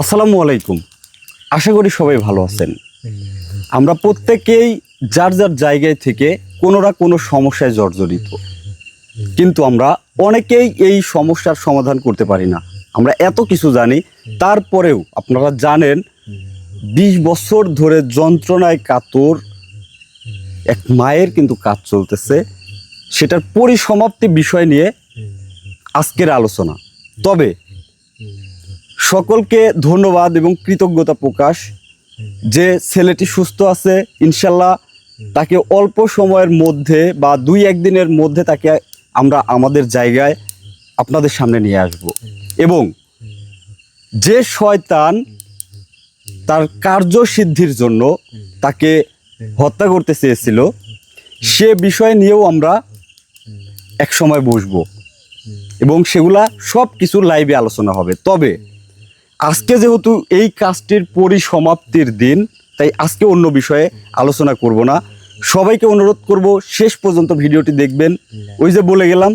আসসালামু আলাইকুম। আশা করি সবাই ভালো আছেন। আমরা প্রত্যেকেই যার যার জায়গায় থেকে কোনো না কোনো সমস্যায় জর্জরিত, কিন্তু আমরা অনেকেই এই সমস্যার সমাধান করতে পারি না। আমরা এত কিছু জানি, তারপরেও আপনারা জানেন 20 বছর ধরে যন্ত্রণায় কাতর এক মায়ের কিন্তু কাজ চলতেছে, সেটার পরিসমাপ্তি বিষয় নিয়ে আজকের আলোচনা। তবে সকলকে ধন্যবাদ এবং কৃতজ্ঞতা প্রকাশ যে ছেলেটি সুস্থ আছে। ইনশাল্লাহ তাকে অল্প সময়ের মধ্যে বা 2-1 দিনের মধ্যে তাকে আমরা আমাদের জায়গায় আপনাদের সামনে নিয়ে আসব। এবং যে শয়তান তার কার্যসিদ্ধির জন্য তাকে হত্যা করতে চেয়েছিল, সে বিষয় নিয়েও আমরা এক সময় বসবো এবং সেগুলা সব কিছু লাইভে আলোচনা হবে। তবে আজকে যেহেতু এই কাজটির পরিসমাপ্তির দিন, তাই আজকে অন্য বিষয়ে আলোচনা করব না। সবাইকে অনুরোধ করব শেষ পর্যন্ত ভিডিওটি দেখবেন। ওই যে বলে গেলাম,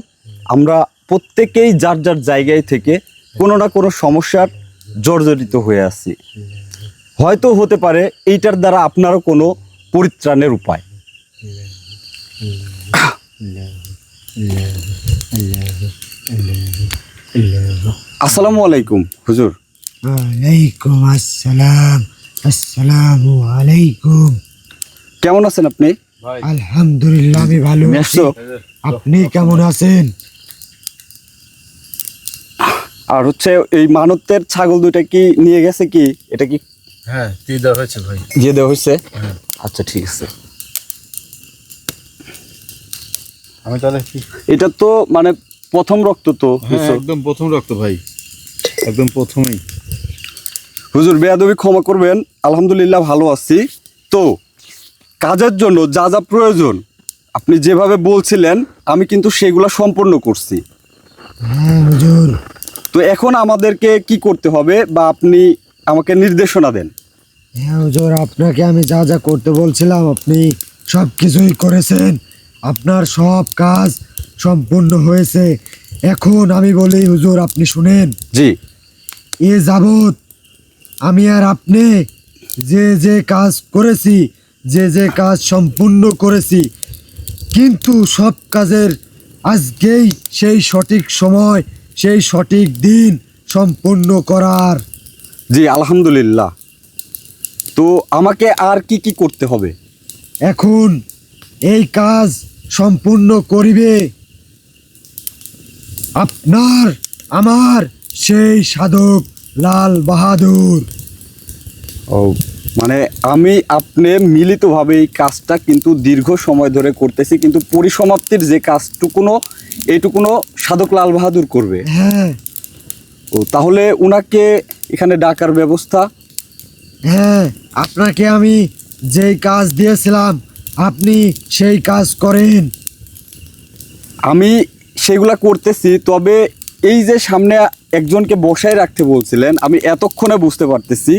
আমরা প্রত্যেকেই যার যার জায়গায় থেকে কোনো না কোনো সমস্যার জর্জরিত হয়ে আছি। হয়তো হতে পারে এইটার দ্বারা আপনারও কোনো পরিত্রাণের উপায়। আসসালামু আলাইকুম হুজুর। ওয়ালাইকুম আসসালাম। আসসালামু আলাইকুম। কেমন আছেন আপনি? আলহামদুলিল্লাহ আমি ভালো আছি। আপনি কেমন আছেন? আর হচ্ছে এই মানতের ছাগল দুইটা কি নিয়ে গেছে? কি এটা কি? হ্যাঁ, দিয়ে দেওয়া হয়েছে ভাই। দিয়ে দেওয়া হয়েছে? আচ্ছা ঠিক আছে। আমি তাহলে কি, এটা তো মানে প্রথম রক্ত তো হ্যাঁ একদম প্রথম রক্ত ভাই, একদম প্রথমেই। হুজুর বেয়াদবি ক্ষমা করবেন, আলহামদুলিল্লাহ ভালো আছি। তো কাজের জন্য যা যা প্রয়োজন আপনি যেভাবে বলছিলেন আমি কিন্তু সেগুলো সম্পূর্ণ করছি। হ্যাঁ হুজুর। তো এখন আমাদেরকে কি করতে হবে বা আপনি আমাকে নির্দেশনা দেন। হ্যাঁ হুজুর, আপনাকে আমি যা যা করতে বলছিলাম আপনি সব কিছুই করেছেন। আপনার সব কাজ সম্পূর্ণ হয়েছে। এখন আমি বলি হুজুর, আপনি শুনেন। জি। এ যাবৎ আমি আর আপনি যে যে কাজ করেছি, যে যে কাজ সম্পূর্ণ করেছি, কিন্তু সব কাজের আজকেই সেই সঠিক সময়, সেই সঠিক দিন সম্পূর্ণ করার। জি আলহামদুলিল্লাহ। তো আমাকে আর কি কি করতে হবে? এখন এই কাজ সম্পূর্ণ করিবে আপনার আমার সেই সাধক লাল বাহাদুর। ও মানে আমি আপনি মিলিতভাবে এই কাজটা কিন্তু দীর্ঘ সময় ধরে করতেছি, কিন্তু পরিসমাপ্তির যে কাজটুকুনো এইটুকুনো সাধক লাল বাহাদুর করবে। হ্যাঁ ও তাহলে উনাকে এখানে ডাকার ব্যবস্থা। হ্যাঁ, আপনাকে আমি যেই কাজ দিয়েছিলাম আপনি সেই কাজ করেন। আমি সেগুলা করতেছি, তবে এই যে সামনে একজনকে বসায় রাখতে বলছিলেন আমি এতক্ষণে বুঝতে পারতেছি,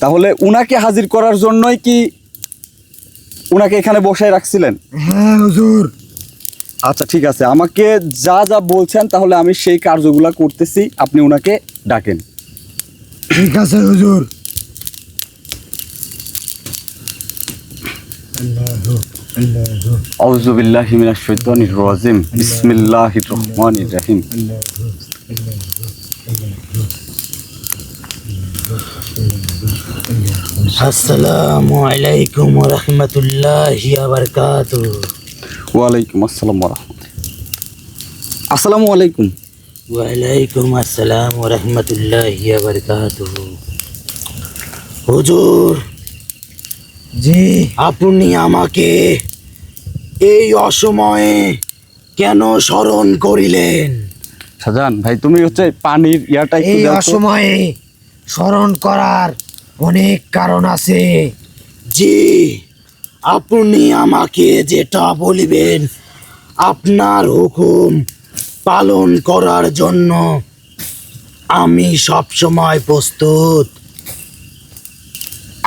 তাহলে উনাকে হাজির করার জন্যই কি উনাকে এখানে বসায় রাখছিলেন? হ্যাঁ হুজুর। আচ্ছা ঠিক আছে, আমাকে যা যা বলছেন তাহলে আমি সেই কার্যগুলা করতেছি, আপনি উনাকে ডাকেন। ঠিক আছে হুজুর। আউযু বিল্লাহি মিনাশ শাইতানির রাজিম। বিসমিল্লাহির রহমানির রহিম। আসসালামু আলাইকুম ওয়া রাহমাতুল্লাহি ওয়া বারাকাতুহু। ওয়ালাইকুম আসসালাম ওয়া রাহমাতুল্লাহ। আসসালামু আলাইকুম। ওয়া আলাইকুম আসসালাম ওয়া রাহমাতুল্লাহি ওয়া বারাকাতুহু। হুজুর, জি। আপনি আমাকে এই অসময়ে কেন স্মরণ করিলেন? শাহজাহান ভাই, তুমি হচ্ছে পানির ইয়াটা একটু এই দাও তো। অসময়ে স্মরণ করার অনেক কারণ আছে। জি, আপনি আমাকে যেটা বলিবেন আপনার হুকুম পালন করার জন্য আমি সব সময় প্রস্তুত।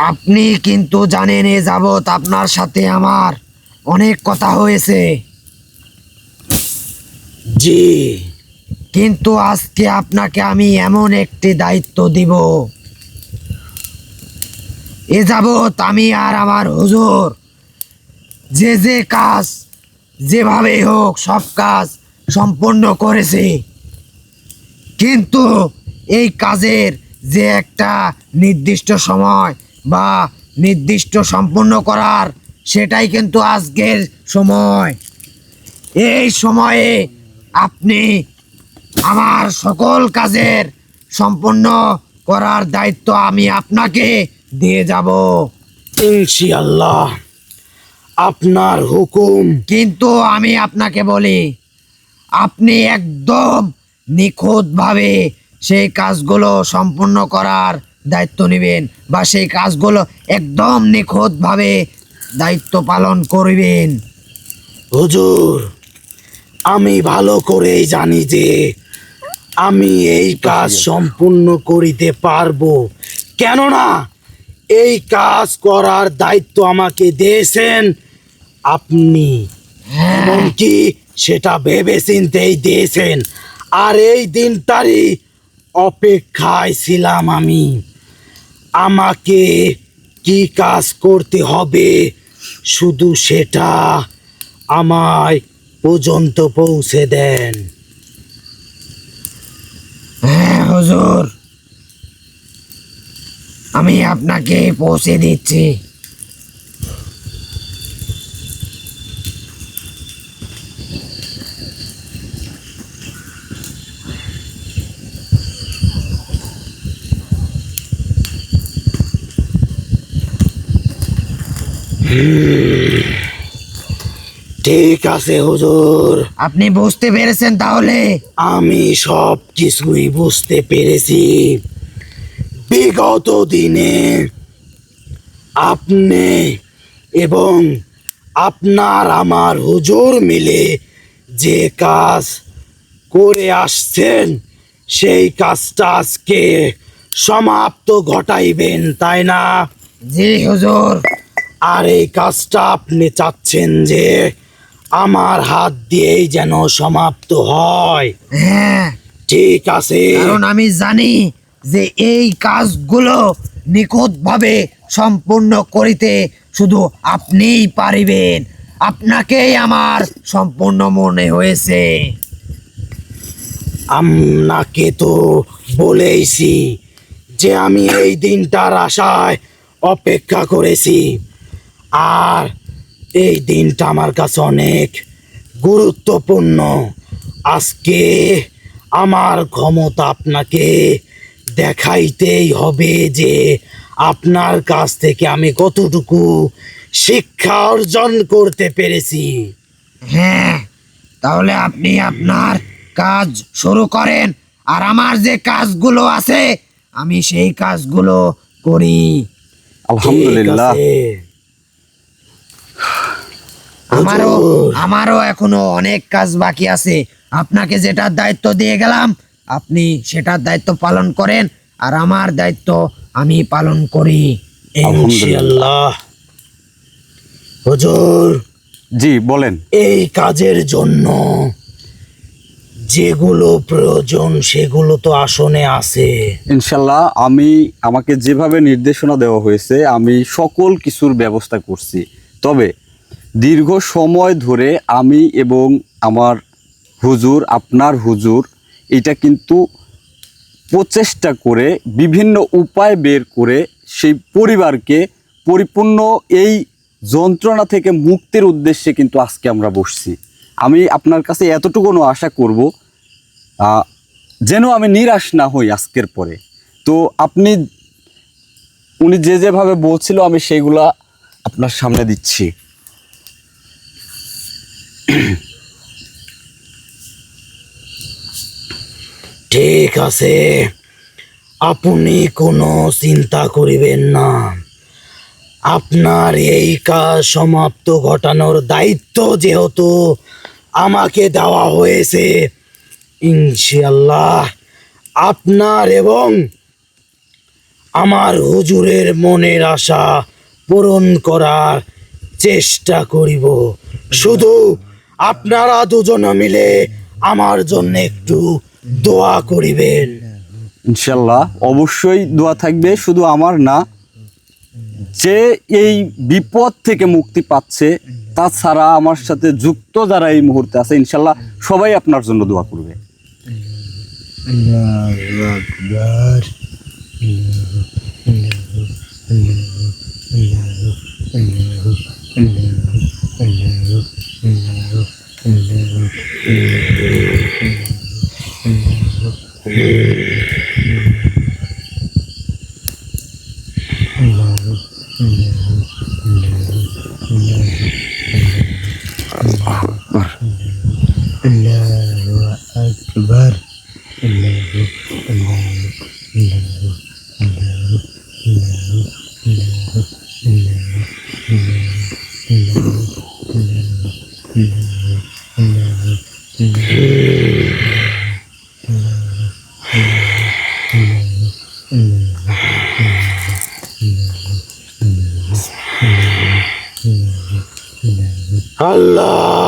আপনি কিন্তু জানেন এ যাবৎ আপনার সাথে আমার অনেক কথা হয়েছে, জি, কিন্তু আজকে আপনাকে আমি এমন একটি দায়িত্ব দিব এ যাবৎ আমি আর আমার হুজুর যে যে কাজ যেভাবে হোক সব কাজ সম্পন্ন করেছি, কিন্তু এই কাজের যে একটা নির্দিষ্ট সময় বা নির্দিষ্ট সম্পন্ন করার, সেটাই কিন্তু আজকের সময়। এই সময়ে আপনি আমার সকল কাজের সম্পন্ন করার দায়িত্ব আমি আপনাকে দিয়ে যাব। ইনশাআল্লাহ, আপনার হুকুম। কিন্তু আমি আপনাকে বলি, আপনি একদম নিখুঁতভাবে সেই কাজগুলো সম্পূর্ণ করার দায়িত্ব নেবেন, বা সেই কাজগুলো একদম নিখুঁতভাবে দায়িত্ব পালন করবেন। হুজুর, আমি ভালো করেই জানি যে আমি এই কাজ সম্পূর্ণ করিতে পারবো, কেননা এই কাজ করার দায়িত্ব আমাকে দিয়েছেন আপনি, এমনকি সেটা ভেবে চিন্তেই দিয়েছেন। আর এই দিনটারই অপেক্ষায় ছিলাম আমি। আমাকে কি কাজ করতে হবে শুধু সেটা আমায় পর্যন্ত পৌঁছে দেন। হ্যাঁ হুজুর, আমি আপনাকে পৌঁছে দিচ্ছি। ঠিক আছে হুজুর, আপনি বুঝতে পেরেছেন তাহলে? আমি সব কিছুই বুঝতে পেরেছি। বিগত দিনে আপনি এবং আপনার আমার হুজুর মিলে যে কাজ করে আসছেন, সেই কাজটা আজকে সমাপ্ত ঘটাইবেন, তাই না? জি হুজুর। আর এই কাজটা আপনি চাচ্ছেন যে আমার হাত দিয়েই যেন সমাপ্ত হয়। হ্যাঁ, ঠিক আছে, কারণ আমি জানি যে এই কাজগুলো নিখুঁতভাবে সম্পূর্ণ করিতে শুধু আপনিই পারিবেন। আপনাকেই আমার সম্পূর্ণ মনে হয়েছে। আপনাকে তো বলেইছি যে আমি এই দিনটার আশায় অপেক্ষা করেছি, আর এই দিনটা আমার কাছে অনেক গুরুত্বপূর্ণ। আজকে আমার ক্ষমতা আপনাকে দেখাইতেই হবে যে আপনার কাছ থেকে আমি কতটুকু শিক্ষা অর্জন করতে পেরেছি। হ্যাঁ, তাহলে আপনি আপনার কাজ শুরু করেন, আর আমার যে কাজগুলো আছে আমি সেই কাজগুলো করি। আলহামদুলিল্লাহ। ঠিক আছে। আমারও হুজুর, আমারও এখনো অনেক কাজ বাকি আছে। আপনাকে যেটার দায়িত্ব দিয়ে গেলাম আপনি সেটার দায়িত্ব পালন করেন, আর আমার দায়িত্ব আমি পালন করি। ইনশাআল্লাহ। হুজুর, জি বলেন। এই কাজের জন্য যেগুলো প্রয়োজন সেগুলো তো আসনে আছে। ইনশাল্লাহ আমাকে যেভাবে নির্দেশনা দেওয়া হয়েছে আমি সকল কিছুর ব্যবস্থা করছি। তবে দীর্ঘ সময় ধরে আমি এবং আমার হুজুর, আপনার হুজুর, এটা কিন্তু প্রচেষ্টা করে বিভিন্ন উপায় বের করে সেই পরিবারকে পরিপূর্ণ এই যন্ত্রণা থেকে মুক্তির উদ্দেশ্যে কিন্তু আজকে আমরা বসছি। আমি আপনার কাছে এতটুকুনো আশা করব যেন আমি নিরাশ না হই আজকের পরে। তো উনি যেভাবে বলছিল আমি সেইগুলা আপনার সামনে দিচ্ছি। ঠিক আছে, আপনি কোনো চিন্তা করিবেন না। আপনার এই কাজ সমাপ্ত ঘটানোর দায়িত্ব যেহেতু আমাকে দেওয়া হয়েছে, ইনশাআল্লাহ আপনার এবং আমার হুজুরের মনের আশা পূরণ করার চেষ্টা করিব। শুধু আপনারা দুজনে মিলে আমার জন্য একটু দোয়া করিবেন। ইনশাল্লাহ অবশ্যই দোয়া থাকবে, শুধু আমার না, যে এই বিপদ থেকে মুক্তি পাচ্ছে, তাছাড়া আমার সাথে যুক্ত যারা এই মুহূর্তে আছে, ইনশাল্লাহ সবাই আপনার জন্য দোয়া করবে। আল্লাহু আকবার।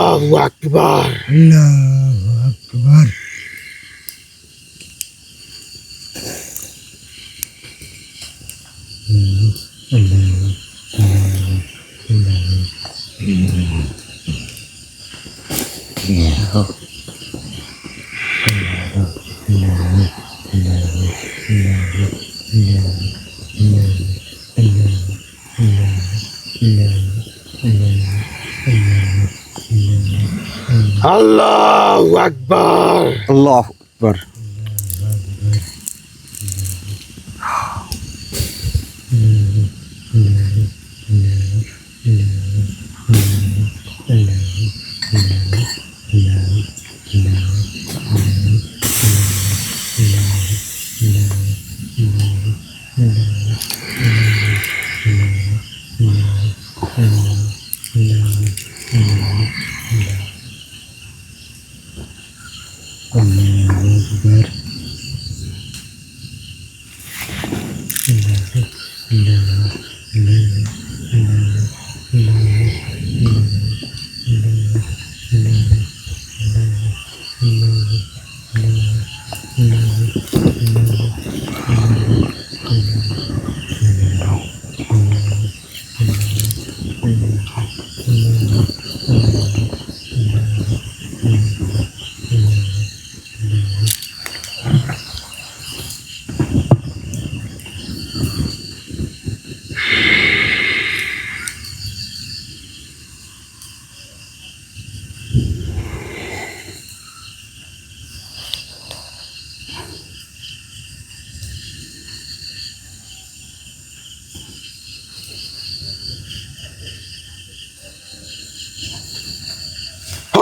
আল্লাহু আকবার। আল্লাহু আকবার। আল্লাহু আকবার। আল্লাহু আকবার। আল্লাহু আকবার।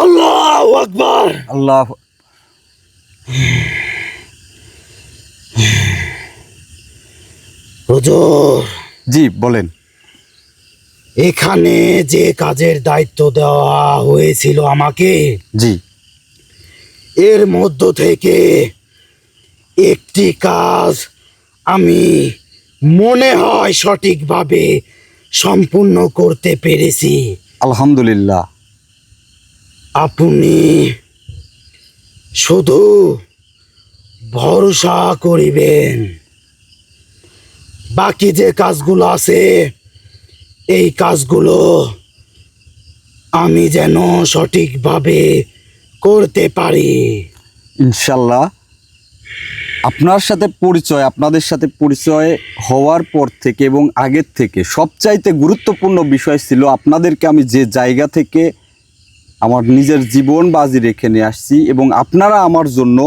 আল্লাহু আকবার। আল্লাহ। হুজুর, জি বলেন। এখানে যে কাজের দায়িত্ব দেওয়া হয়েছিল আমাকে, জি এর মধ্য থেকে একটি কাজ আমি মনে হয় সঠিকভাবে সম্পূর্ণ করতে পেরেছি। আলহামদুলিল্লাহ। আপনি শুধু ভরসা করিবেন, বাকি যে কাজগুলো আছে এই কাজগুলো আমি যেন সঠিকভাবে করতে পারি। ইনশাল্লাহ আপনার সাথে পরিচয়, আপনাদের সাথে পরিচয় হওয়ার পর থেকে এবং আগের থেকে সবচাইতে গুরুত্বপূর্ণ বিষয় ছিল আপনাদেরকে আমি যে জায়গা থেকে আমার নিজের জীবন বাজি রেখে নিয়ে আসছি এবং আপনারা আমার জন্য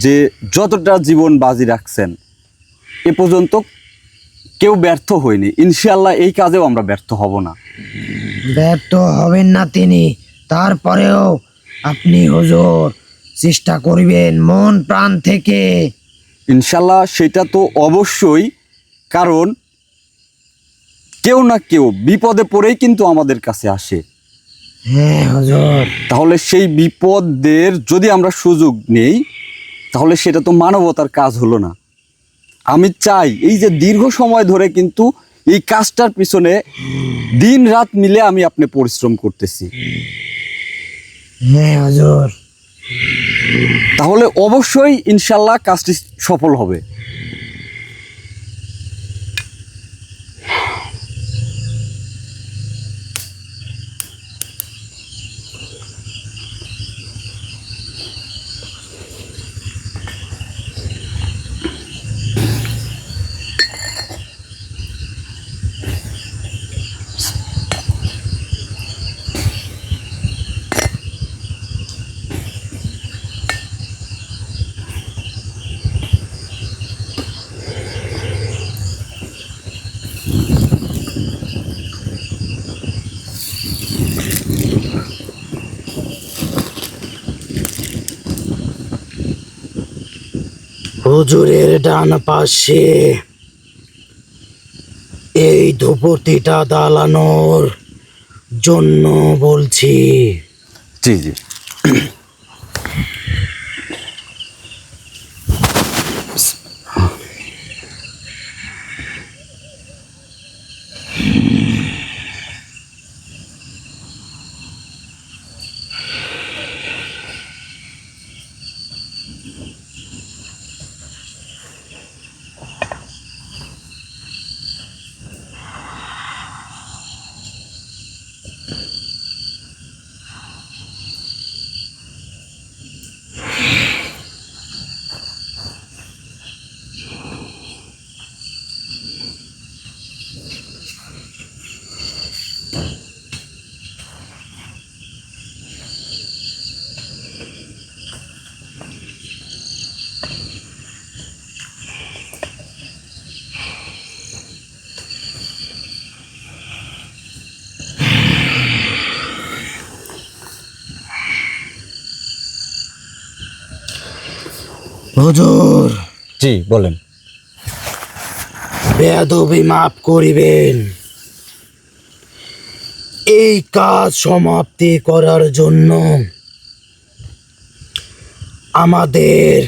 যে যতটা জীবন বাজি রাখছেন, এ পর্যন্ত কেউ ব্যর্থ হয়নি। ইনশাল্লাহ এই কাজেও আমরা ব্যর্থ হব না। ব্যর্থ হবেন না তিনি, তারপরেও আপনি হুজুর চেষ্টা করিবেন মন প্রাণ থেকে। ইনশাল্লাহ সেটা তো অবশ্যই, কারণ কেউ না কেউ বিপদে পড়েই কিন্তু আমাদের কাছে আসে। হ্যাঁ হুজুর। তাহলে সেই বিপদের যদি আমরা সুযোগ নেই, তাহলে সেটা তো মানবতার কাজ হলো না। আমি চাই এই যে দীর্ঘ সময় ধরে কিন্তু এই কাজটার পিছনে দিন রাত মিলে আমি আপনি পরিশ্রম করতেছি, হ্যাঁ হুজুর। তাহলে অবশ্যই ইনশাল্লাহ কাজটি সফল হবে। হুজুরের ডান পাশে এই ধূপতিটা জ্বালানোর জন্য বলছি। জি জি। হুজুর, জি বলেন। বেয়াদবি মাফ করিবেন। এই কাজ সমাপ্তি করার জন্য আমাদের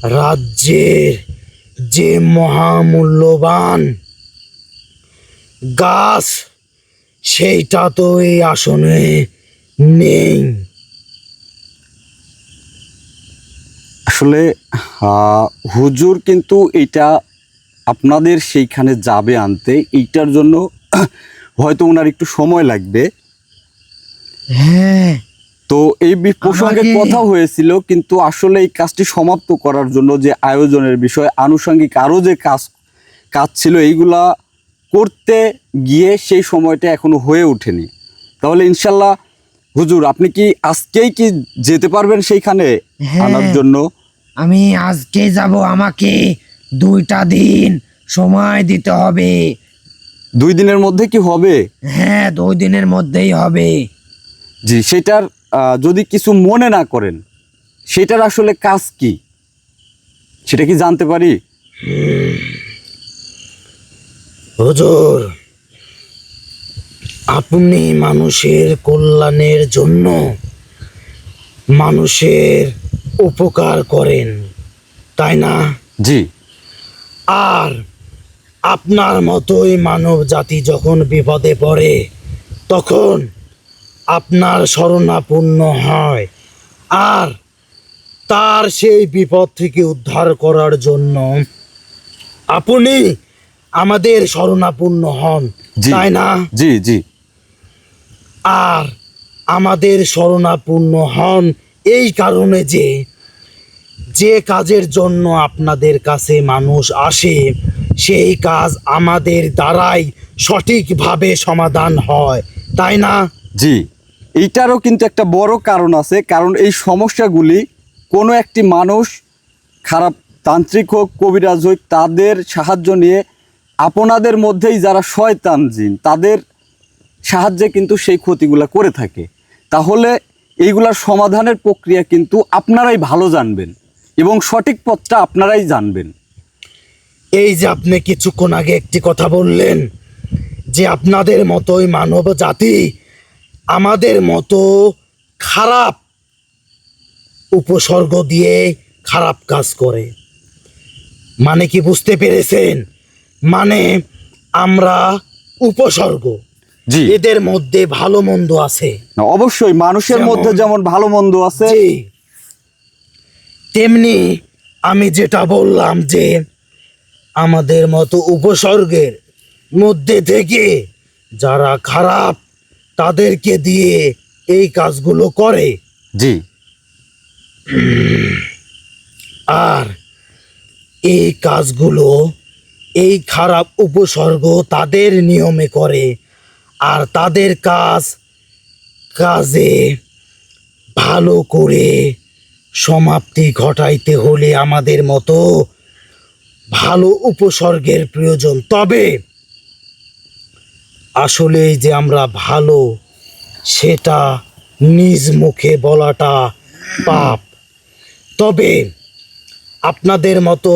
রাজ্যের যে মহামূল্যবান গাছ সেইটা তো এই আসনে নেই। আসলে হুজুর কিন্তু এটা আপনাদের সেইখানে যাবে আনতে, এইটার জন্য হয়তো ওনার একটু সময় লাগবে। হ্যাঁ, তো এই প্রসঙ্গে আমাকে- কথা হয়েছিল, কিন্তু আসলে এই কাজটি সমাপ্ত করার জন্য যে আয়োজনের বিষয়, আনুষঙ্গিক আরও যে কাজ কাজ ছিল, এইগুলা করতে গিয়ে সেই সময়টা এখনো হয়ে ওঠেনি। তাহলে ইনশাল্লাহ হুজুর, আপনি কি আজকেই কি যেতে পারবেন সেইখানে হ্যাঁ। আনার জন্য? আমি আজকে যাব, আমাকে 2টা দিন সময় দিতে হবে। 2 দিনের মধ্যে কি হবে? হ্যাঁ, 2 দিনের মধ্যেই হবে। জি, সেটার যদি কিছু মনে না করেন, সেটার আসলে কাজ কি সেটা কি জানতে পারি? হুজুর, আপনি মানুষের কল্যাণের জন্য মানুষের উপকার করেন, তাই না? জি আর আপনার মতোই মানব জাতি যখন বিপদে পড়ে তখন আপনার শরণাপন্ন হয়, আর তার সেই বিপদ থেকে উদ্ধার করার জন্য আপনি আমাদের শরণাপন্ন হন, জি তাই না? জি জি আর আমাদের শরণাপন্ন হন এই কারণে যে যে কাজের জন্য আপনাদের কাছে মানুষ আসে সেই কাজ আমাদের দ্বারাই সঠিকভাবে সমাধান হয়, তাই না? জি। এইটারও কিন্তু একটা বড় কারণ আছে, কারণ এই সমস্যাগুলি কোনো একটি মানুষ, খারাপ তান্ত্রিক হোক, কবিরাজ হোক, তাদের সাহায্য নিয়ে আপনাদের মধ্যেই যারা শয়তান জিন, তাদের সাহায্যে কিন্তু সেই ক্ষতিগুলো করে থাকে। তাহলে এইগুলার সমাধানের প্রক্রিয়া কিন্তু আপনারাই ভালো জানবেন এবং সঠিক পথটা আপনারাই জানবেন। এই যে আপনি কিছুক্ষণ আগে একটি কথা বললেন যে আপনাদের মতোই মানব জাতি আমাদের মতো খারাপ উপসর্গ দিয়ে খারাপ কাজ করে, মানে কি বুঝতে পেরেছেন? মানে আমরা উপসর্গ, জি এদের মধ্যে ভালো মন্দ আছে। অবশ্যই, মানুষের যেমন- মধ্যে যেমন ভালো মন্দ আছে। জি, তেমনি আমি যেটা বললাম যে আমাদের মতো উপসর্গের মধ্যে থেকে যারা খারাপ তাদেরকে দিয়ে এই কাজগুলো করে, জি আর এই কাজগুলো এই খারাপ উপসর্গ তাদের নিয়মে করে, আর তাদের কাজে ভালো করে সমাপ্তি ঘটাইতে হলে আমাদের মতো ভালো উপসর্গের প্রয়োজন। তবে আসলে যে আমরা ভালো সেটা নিজ মুখে বলাটা পাপ। তবে আপনাদের মতো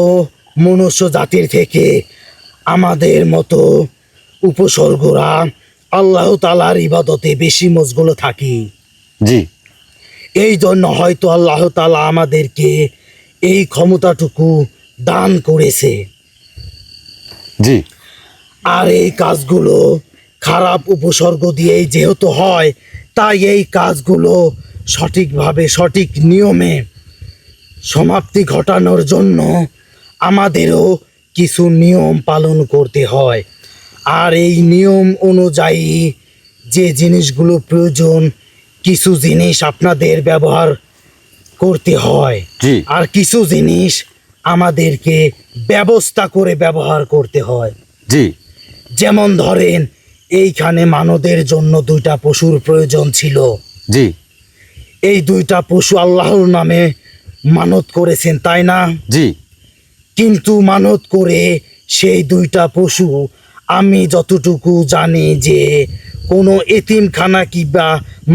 মনুষ্য জাতির থেকে আমাদের মতো উপসর্গরা আল্লাহ তাআলার ইবাদতে বেশি মশগুল থাকি। জি এই জন্য হয়তো আল্লাহ তাআলা আমাদেরকে এই ক্ষমতাটুকু দান করেছে। জি আর এই কাজগুলো খারাপ উপসর্গ দিয়েই যেহেতু হয়, তাই এই কাজগুলো সঠিকভাবে সঠিক নিয়মে সমাপ্তি ঘটানোর জন্য আমাদেরও কিছু নিয়ম পালন করতে হয়। আর এই নিয়ম অনুযায়ী যে জিনিসগুলো প্রয়োজন, কিছু জিনিস আপনাদের ব্যবহার করতে হয়, জি আর কিছু জিনিস আমাদেরকে ব্যবস্থা করে ব্যবহার করতে হয়। জি যেমন ধরেন, এইখানে মানবদের জন্য 2টা পশুর প্রয়োজন ছিল। জি এই 2টা পশু আল্লাহর নামে মানত করেছেন, তাই না? জি কিন্তু মানত করে সেই 2টা পশু, আমি যতটুকু জানি যে কোনো এতিমখানা কিংবা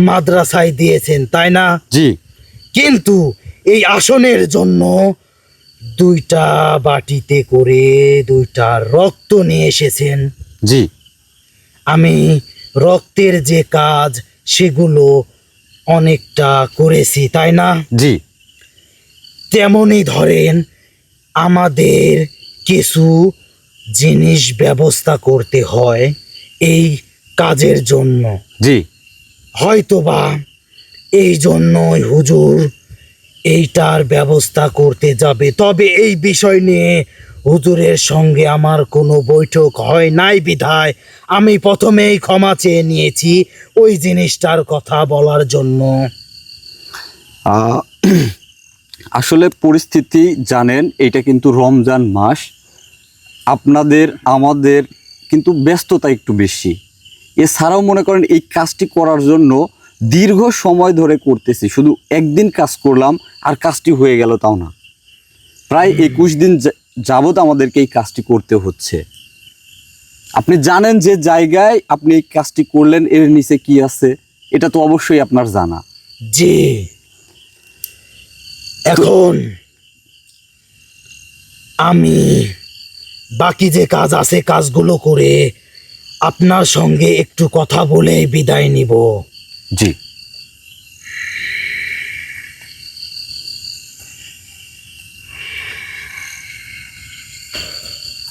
মাদ্রাসায় দিয়েছেন, তাই না? জি কিন্তু এই আসনের জন্য 2টা বাটিতে করে 2টা রক্ত নিয়ে এসেছেন। জি আমি রক্তের যে কাজ সেগুলো অনেকটা করেছি, তাই না? জি তেমনই ধরেন, আমাদের কিছু জিনিস ব্যবস্থা করতে হয় এই কাজের জন্য। জি হয়তোবা এই জন্যই হুজুর এইটার ব্যবস্থা করতে যাবে। তবে এই বিষয় নিয়ে হুজুরের সঙ্গে আমার কোনো বৈঠক হয় নাই বিধায় আমি প্রথমেই ক্ষমা চেয়ে নিয়েছি ওই জিনিসটার কথা বলার জন্য। আহ, আসলে পরিস্থিতি জানেন, এটা কিন্তু রমজান মাস, আপনাদের আমাদের কিন্তু ব্যস্ততা একটু বেশি। এছাড়াও মনে করেন এই কাজটি করার জন্য দীর্ঘ সময় ধরে করতেছি, শুধু একদিন কাজ করলাম আর কাজটি হয়ে গেল তাও না, প্রায় 21 দিন যাবত আমাদেরকে এই কাজটি করতে হচ্ছে। আপনি জানেন যে জায়গায় আপনি এই কাজটি করলেন এর নিচে কি আছে, এটা তো অবশ্যই আপনার জানা। জি, এখন আমি বাকি যে কাজ আছে কাজগুলো করে আপনার সঙ্গে একটু কথা বলে বিদায় নিব। জি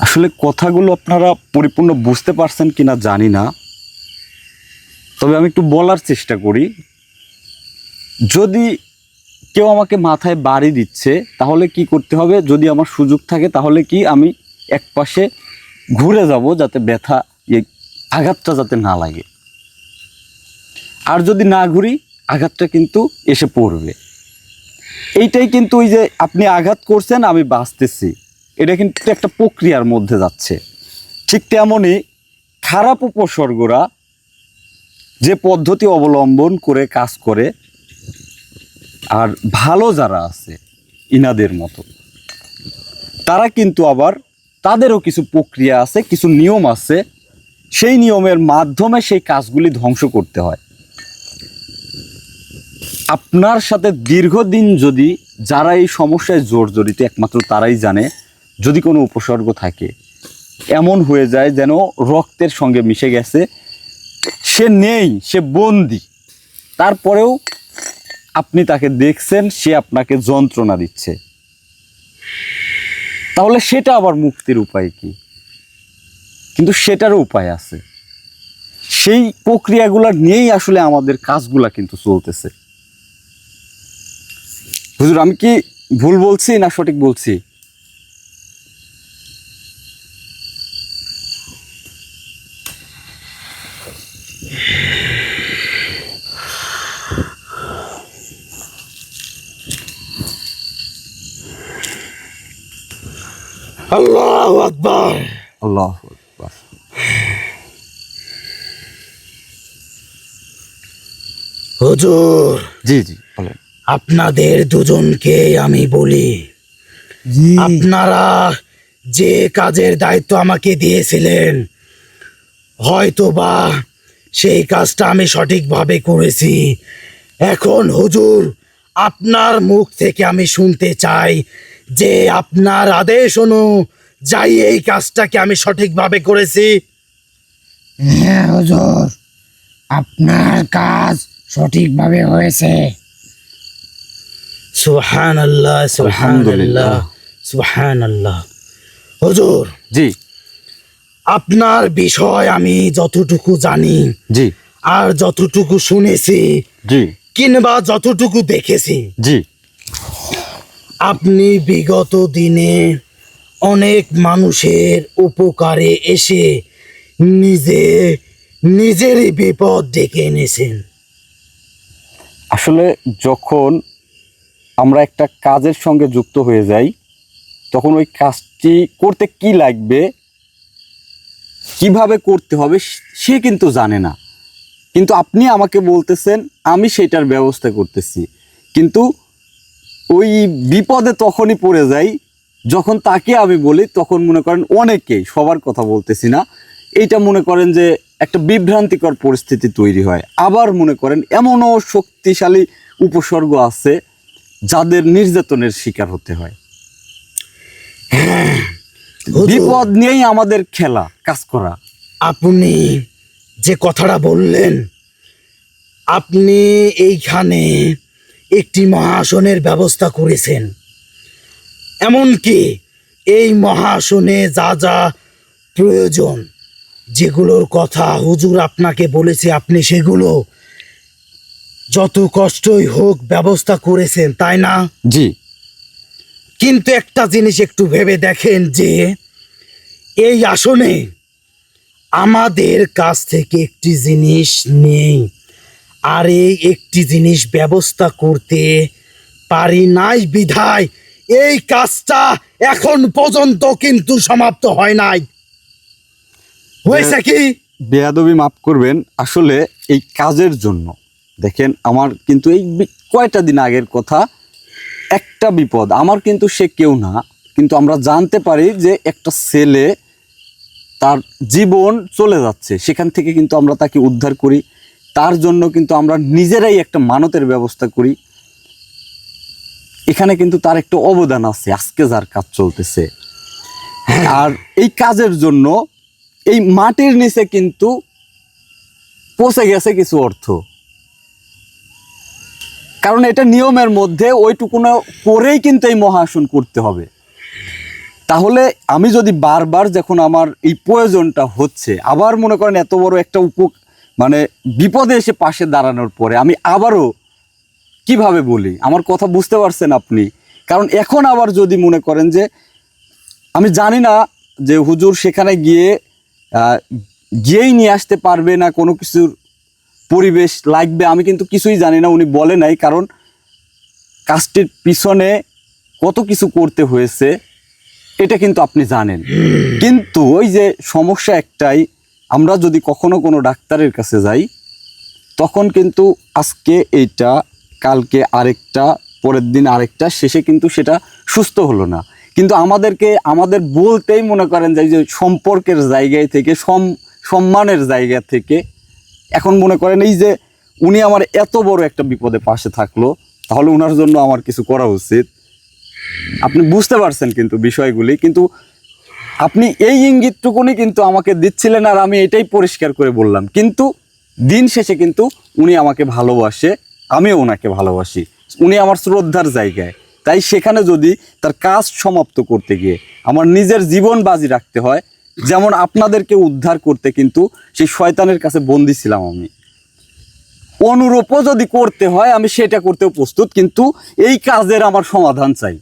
আসলে কথাগুলো আপনারা পরিপূর্ণ বুঝতে পারছেন কিনা জানি না, তবে আমি একটু বলার চেষ্টা করি। যদি কেউ আমাকে মাথায় বাড়ি দিচ্ছে তাহলে কি করতে হবে, যদি আমার সুযোগ থাকে তাহলে কি আমি এক পাশে ঘুরে যাব যাতে ব্যথা আঘাতটা যাতে না লাগে, আর যদি না ঘুরি আঘাতটা কিন্তু এসে পড়বে। এইটাই কিন্তু ওই যে আপনি আঘাত করছেন আমি বাঁচতেছি, এটা কিন্তু একটা প্রক্রিয়ার মধ্যে যাচ্ছে। ঠিক তেমনই খারাপ উপসর্গরা যে পদ্ধতি অবলম্বন করে কাজ করে, আর ভালো যারা আছে ইনাদের মতো, তারা কিন্তু আবার তাদেরও কিছু প্রক্রিয়া আছে, কিছু নিয়ম আছে, সেই নিয়মের মাধ্যমে সেই কাজগুলি ধ্বংস করতে হয়। আপনার সাথে দীর্ঘদিন যদি যারা এই সমস্যায় জর্জরিত একমাত্র তারাই জানে, যদি কোনো উপসর্গ থাকে এমন হয়ে যায় যেন রক্তের সঙ্গে মিশে গেছে, সে নেই, সে বন্দি, তারপরেও আপনি তাকে দেখছেন, সে আপনাকে যন্ত্রণা দিচ্ছে, তাহলে সেটা আবার মুক্তির উপায় কি? কিন্তু সেটারও উপায় আছে। সেই প্রক্রিয়াগুলো নিয়েই আসলে আমাদের কাজগুলা কিন্তু চলতেছে। হুজুর আমি কি ভুল বলছি না সঠিক বলছি? আল্লাহু আকবার। আল্লাহু আকবার। হুজুর, জি জি বলেন। আপনাদের দুজনকে আমি বলি, জি আপনারা যে কাজের দায়িত্ব আমাকে দিয়েছিলেন, হয়তোবা সেই কাজটা আমি সঠিকভাবে করেছি। এখন হুজুর, আপনার মুখ থেকে আমি শুনতে চাই যে আপনার আদেশ অনুযায়ী এই কাজটাকে আমি সঠিকভাবে করেছি? হ্যাঁ হুজুর, আপনার কাজ সঠিকভাবে হয়েছে। সুবহানাল্লাহ, সুবহানাল্লাহ, সুবহানাল্লাহ। হুজুর, জি আপনার বিষয় আমি যতটুকু জানি জি আর যতটুকু শুনেছি জি কিংবা যতটুকু দেখেছি, জি আপনি বিগত দিনে অনেক মানুষের উপকারে এসে নিজেরই বিপদ ডেকে এনেছেন। আসলে যখন আমরা একটা কাজের সঙ্গে যুক্ত হয়ে যাই তখন ওই কাজটি করতে কি লাগবে, কিভাবে করতে হবে সে কিন্তু জানে না, কিন্তু আপনি আমাকে বলতেছেন, আমি সেটার ব্যবস্থা করতেছি। কিন্তু ওই বিপদে তখনই পড়ে যাই যখন তাকে আমি বলি, তখন মনে করেন অনেকেই, সবার কথা বলতেছি না, এইটা মনে করেন যে একটা বিভ্রান্তিকর পরিস্থিতি তৈরি হয়। আবার মনে করেন এমনও শক্তিশালী উপসর্গ আছে যাদের নির্যাতনের শিকার হতে হয়। হুজুর, বিপদ নিয়েই আমাদের খেলা, কাজ করা। আপনি যে কথাটা বললেন, আপনি এইখানে একটি মহাসনের ব্যবস্থা করেছেন। এমনকি এই মহাসনে যা যা প্রয়োজন, যেগুলোর কথা হুজুর আপনাকে বলেছে, আপনি সেগুলো যত কষ্টই হোক ব্যবস্থা করেছেন, তাই না? জি কিন্তু একটা জিনিস একটু ভেবে দেখেন যে এই আসনে আমাদের কাছ থেকে একটি জিনিস নেই, আর এই একটি জিনিস ব্যবস্থা করতে পারি নাই বিধায় এই কাজটা এখন পর্যন্ত কিন্তু সমাপ্ত হয় নাই। হয়েছে কি? বেয়াদবি মাফ করবেন, আসলে এই কাজের জন্য দেখেন আমার কিন্তু এই কয়টা দিন আগের কথা, একটা বিপদ, আমার কিন্তু সে কেউ না, কিন্তু আমরা জানতে পারি যে একটা ছেলে তার জীবন চলে যাচ্ছে, সেখান থেকে কিন্তু আমরা তাকে উদ্ধার করি, তার জন্য কিন্তু আমরা নিজেরাই একটা মানতের ব্যবস্থা করি। এখানে কিন্তু তার একটা অবদান আছে আজকে যার কাজ চলতেছে। আর এই কাজের জন্য এই মাটির নিচে কিন্তু পচে গেছে কিছু অর্থ, কারণ এটা নিয়মের মধ্যে ওইটুকুনো করেই কিন্তু এই মহাসন করতে হবে। তাহলে আমি যদি বারবার যখন আমার এই প্রয়োজনটা হচ্ছে, আবার মনে করেন এত বড় একটা মানে বিপদে এসে পাশে দাঁড়ানোর পরে আমি আবারও কিভাবে বলি, আমার কথা বুঝতে পারছেন আপনি? কারণ এখন আবার যদি মনে করেন যে আমি জানি না যে হুজুর সেখানে গিয়েই নিয়ে আসতে পারবে না, কোনো কিছুর পরিবেশ লাগবে, আমি কিন্তু কিছুই জানি না, উনি বলে নাই, কারণ কাজটির পিছনে কত কিছু করতে হয়েছে এটা কিন্তু আপনি জানেন। কিন্তু ওই যে সমস্যা একটাই, আমরা যদি কখনো কোনো ডাক্তারের কাছে যাই তখন কিন্তু আজকে এইটা, কালকে আরেকটা, পরের দিন আরেকটা, শেষে কিন্তু সেটা সুস্থ হলো না। কিন্তু আমাদের বলতেই মনে করেন যে সম্পর্কের জায়গায় থেকে, সম্মানের জায়গা থেকে এখন মনে করেন এই যে উনি আমার এত বড় একটা বিপদে পাশে থাকলো, তাহলে ওনার জন্য আমার কিছু করা উচিত। আপনি বুঝতে পারছেন কিন্তু বিষয়গুলি, কিন্তু আপনি এই ইঙ্গিতটুকুনি কিন্তু আমাকে দিচ্ছিলেন, আর আমি এটাই পরিষ্কার করে বললাম। কিন্তু দিন শেষে কিন্তু উনি আমাকে ভালোবাসে, আমিও ওনাকে ভালোবাসি, উনি আমার শ্রদ্ধার জায়গায়। তাই সেখানে যদি তার কাজ সমাপ্ত করতে গিয়ে আমার নিজের জীবন বাজি রাখতে হয়, যেমন আপনাদেরকে উদ্ধার করতে কিন্তু সেই শয়তানের কাছে বন্দী ছিলাম আমি, অনুরূপও যদি করতে হয় আমি সেটা করতেও প্রস্তুত, কিন্তু এই কাজের আমার সমাধান চাই।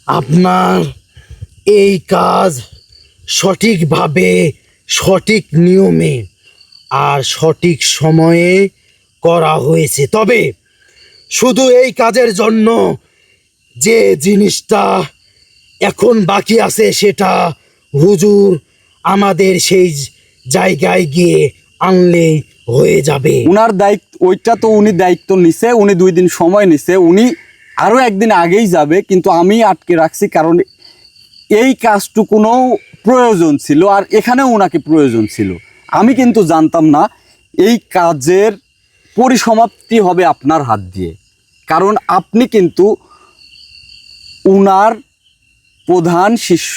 আপনার এই কাজ সঠিকভাবে, সঠিক নিয়মে আর সঠিক সময়ে করা হয়েছে। তবে শুধু এই কাজের জন্য যে জিনিসটা এখন বাকি আছে সেটা হুজুর আমাদের সেই জায়গায় গিয়ে আনলেই হয়ে যাবে। উনার দায়িত্ব ওইটা তো উনি দায়িত্ব নিছে, উনি 2 দিন সময় নিছে, উনি আরও একদিন আগেই যাবে, কিন্তু আমি আটকে রাখছি কারণ এই কাজটুকুনো প্রয়োজন ছিল, আর এখানেও ওনাকে প্রয়োজন ছিল। আমি কিন্তু জানতাম না এই কাজের পরিসমাপ্তি হবে আপনার হাত দিয়ে, কারণ আপনি কিন্তু উনার প্রধান শিষ্য,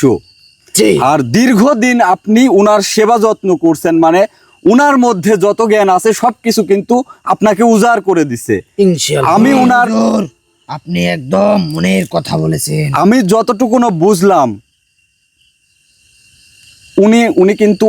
জি আর দীর্ঘদিন আপনি উনার সেবা যত্ন করছেন, মানে উনার মধ্যে যত জ্ঞান আছে সবকিছু কিন্তু আপনাকে উজাড় করে দিছে। ইনশাআল্লাহ। আমি উনার হুজুর, আপনি একদম মনের কথা বলেছেন। আমি যতটুকু না বুঝলাম, উনি কিন্তু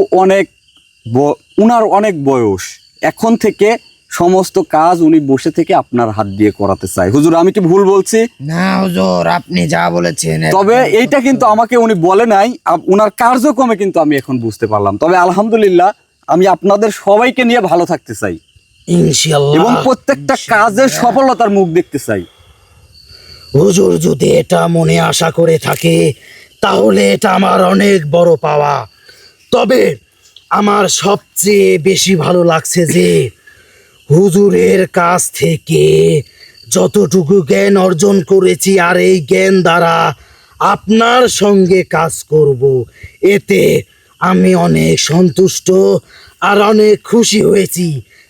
উনার অনেক বয়স, এখন থেকে সমস্ত কাজ উনি বসে থেকে আপনার হাত দিয়ে করাতে চায়। হুজুর আমি কি ভুল বলছি? না হুজুর, আপনি যা বলেছেন তবে একদম এইটা কিন্তু আমাকে উনি বলে নাই, উনার কার্যক্রমে কিন্তু আমি এখন বুঝতে পারলাম। তবে আলহামদুলিল্লাহ, আমি আপনাদের সবাইকে নিয়ে ভালো থাকতে চাই ইনশাআল্লাহ। এবং প্রত্যেকটা কাজের সফলতার মুখ দেখতে চাই। হুজুর যদি এটা মনে আশা করে থাকে তাহলে এটা আমার অনেক বড় পাওয়া। তবে আমার সবচেয়ে বেশি ভালো লাগছে যে হুজুরের কাছ থেকে যতটুকু জ্ঞান অর্জন করেছি, আর এই জ্ঞান দ্বারা আপনার সঙ্গে কাজ করব, এতে আমি অনেক সন্তুষ্ট আর অনেক খুশি হয়েছি।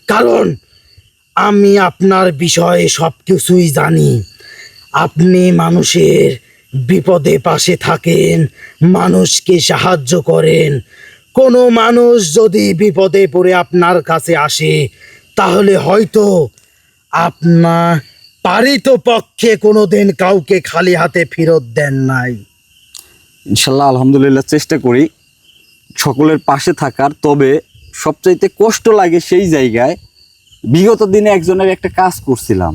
কারণ আমি আপনার বিষয়ে সব কিছুই জানি। আপনি মানুষের বিপদে পাশে থাকেন, মানুষকে সাহায্য করেন। কোনো মানুষ যদি বিপদে পড়ে আপনার কাছে আসে তাহলে হয়তো আপনার পারিতপক্ষে কোনোদিন কাউকে খালি হাতে ফেরত দেন নাই। ইনশাল্লাহ আলহামদুলিল্লাহ চেষ্টা করি সকলের পাশে থাকার। তবে সবচাইতে কষ্ট লাগে সেই জায়গায়, বিগত দিনে একজনের একটা কাজ করছিলাম,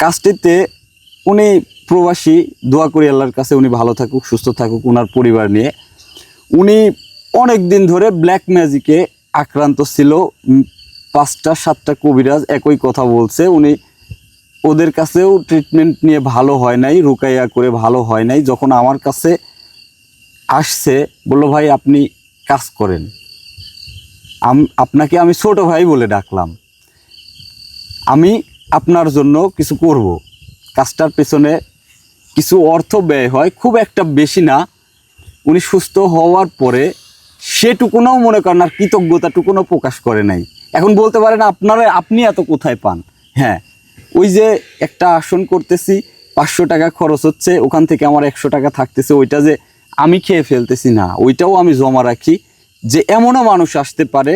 কাজটিতে উনি প্রবাসী, দোয়া করি আল্লাহর কাছে উনি ভালো থাকুক, সুস্থ থাকুক ওনার পরিবার নিয়ে। উনি অনেক দিন ধরে ব্ল্যাক ম্যাজিকে আক্রান্ত ছিল। 5টা 7টা কবিরাজ একই কথা বলছে, উনি ওদের কাছেও ট্রিটমেন্ট নিয়ে ভালো হয় নাই, রুকাইয়া করে ভালো হয় নাই। যখন আমার কাছে আসছে বললো ভাই আপনি কাজ করেন, আপনাকে আমি ছোট ভাই বলে ডাকলাম, আমি আপনার জন্য কিছু করব। কাজটার পেছনে কিছু অর্থ ব্যয় হয়, খুব একটা বেশি না। উনি সুস্থ হওয়ার পরে সেটুকুনও মনে করেন আর কৃতজ্ঞতাটুকুনও প্রকাশ করে নাই। এখন বলতে পারেন আপনি এত কোথায় পান? হ্যাঁ, ওই যে একটা আসন করতেছি, 500 টাকা খরচ হচ্ছে, ওখান থেকে আমার 100 টাকা থাকতেছে, ওইটা যে আমি খেয়ে ফেলতেছি না, ওইটাও আমি জমা রাখি। যে এমনও মানুষ আসতে পারে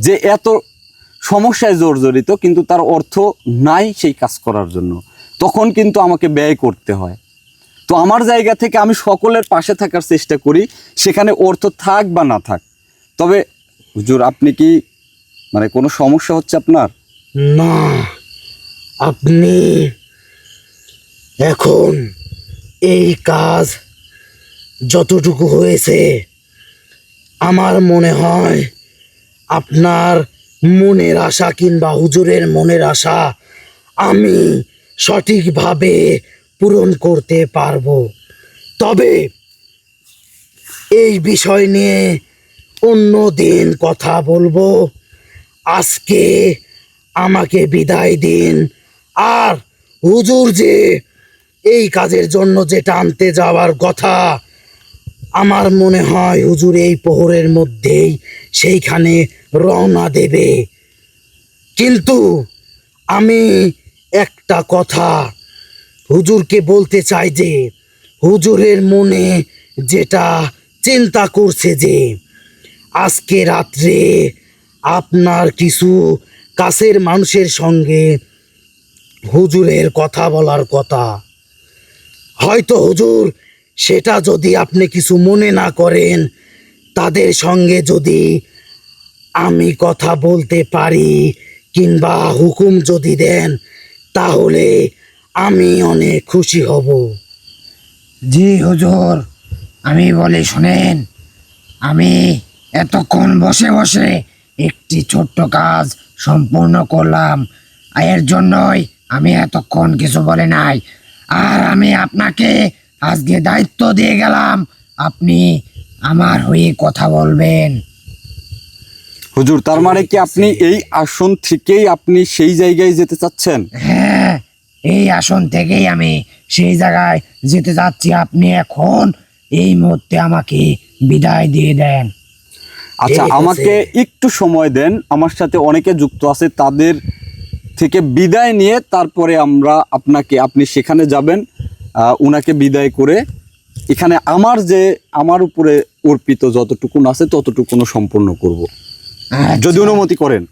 যে এত সমস্যায় জর্জরিত কিন্তু তার অর্থ নাই সেই কাজ করার জন্য, তখন কিন্তু আমাকে ব্যয় করতে হয়। তো আমার জায়গা থেকে আমি সকলের পাশে থাকার চেষ্টা করি, সেখানে অর্থ থাক বা না থাক। তবে হুজুর আপনি কি মানে কোনো সমস্যা হচ্ছে আপনার? না, আপনি এখন এই কাজ যতটুকু হয়েছে আমার মনে হয় আপনার মনের আশা কিংবা হুজুরের মনের আশা আমি সঠিকভাবে পূরণ করতে পারবো। তবে এই বিষয় নিয়ে অন্য দিন কথা বলবো। আজকে আমাকে বিদায় দিন। আর হুজুর যে এই কাজের জন্য যেটা আনতে যাওয়ার কথা, আমার মনে হয় হুজুর এই প্রহরের মধ্যেই সেইখানে রওনা দেবে। কিন্তু আমি একটা কথা হুজুরকে বলতে চাই যে হুজুরের মনে যেটা চিন্তা করছে যে আজকে রাত্রে আপনার কিছু কাছের মানুষের সঙ্গে হুজুরের কথা বলার কথা। হয়তো হুজুর সেটা যদি আপনি কিছু মনে না করেন, তাদের সঙ্গে যদি আমি কথা বলতে পারি কিংবা হুকুম যদি দেন তাহলে আমি অনেক খুশি হব। জি হুজুর, আমি বলি শুনেন, আমি এতক্ষণ বসে বসে একটি ছোট্ট কাজ সম্পূর্ণ করলাম, এর জন্যই আমি এতক্ষণ কিছু বলে নাই। আর আমি আপনাকে আজকে দায়িত্ব দিয়ে গেলাম, আপনি আমার হয়ে কথা বলবেন। হুজুর তার মানে কি আপনি এই আসন থেকেই আপনি সেই জায়গায় যেতে চাচ্ছেন? হ্যাঁ, এই আসন থেকেই আমি সেই জায়গায় যেতে যাচ্ছি। আপনি এখন এই মুহূর্তে আমাকে বিদায় দিয়ে দেন। আচ্ছা ঠিক আছে। আমাকে একটু সময় দেন, আমার সাথে অনেকে যুক্ত আছে, তাদের থেকে বিদায় নিয়ে তারপরে আপনি সেখানে যাবেন, উনাকে বিদায় করে এখানে আমার উপরে অর্পিত যতটুকুন আছে ততটুকুনো সম্পূর্ণ করব, যদি অনুমতি করেন।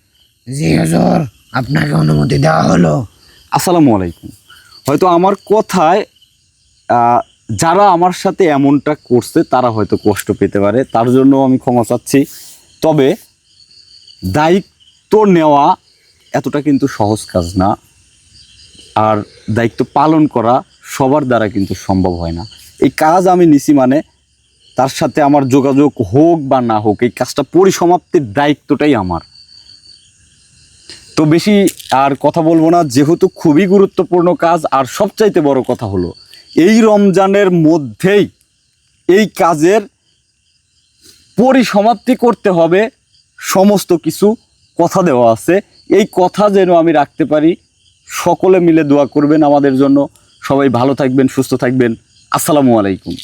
জি হুজুর, আপনাকে অনুমতি দেওয়া হলো। আসসালামু আলাইকুম। হয়তো আমার কথায় যারা আমার সাথে এমনটা করছে তারা হয়তো কষ্ট পেতে পারে, তার জন্য আমি ক্ষমা চাচ্ছি। তবে দায়িত্ব নেওয়া এতটা কিন্তু সহজ কাজ না, আর দায়িত্ব পালন করা সবার দ্বারা কিন্তু সম্ভব হয় না। এই কাজ আমি নিছি মানে তার সাথে আমার যোগাযোগ হোক বা না হোক, এই কাজটা পরিসমাপ্তির দায়িত্বটাই আমার। তো বেশি আর কথা বলবো না, যেহেতু খুবই গুরুত্বপূর্ণ কাজ। আর সবচাইতে বড় কথা হলো এই রমজানের মধ্যেই এই কাজের পরিসমাপ্তি করতে হবে। সমস্ত কিছু কথা দেওয়া আছে, এই কথা যেন আমি রাখতে পারি। সকলে মিলে দোয়া করবেন আমাদের জন্য। সবাই ভালো থাকবেন, সুস্থ থাকবেন। আসসালামু আলাইকুম।